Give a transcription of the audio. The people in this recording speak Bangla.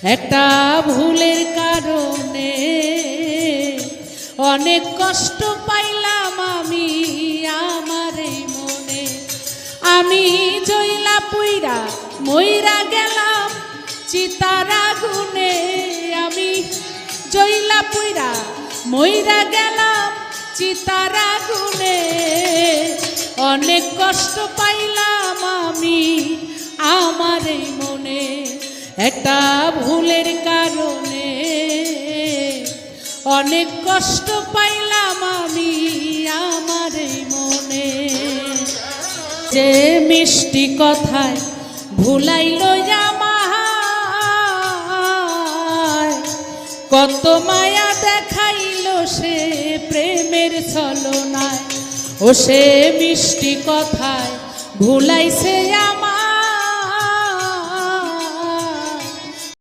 একটা ভুলের কারণে অনেক কষ্ট পাইলাম আমি আমার এই মনে। আমি জইলা পুইরা মইরা গেলাম চিতার আগুনে। আমি জইলা পুইরা মইরা গেলাম চিতার আগুনে। অনেক কষ্ট পাইলাম আমি আমার এই মনে। একটা ভুলের কারণে অনেক কষ্ট পাইলাম আমি আমার এই মনে। যে মিষ্টি কথায় ভুলাইল আমায়, কত মায়া দেখাইল সে প্রেমের ছলনায়। ও সে মিষ্টি কথায় ভুলাইছে আমায়,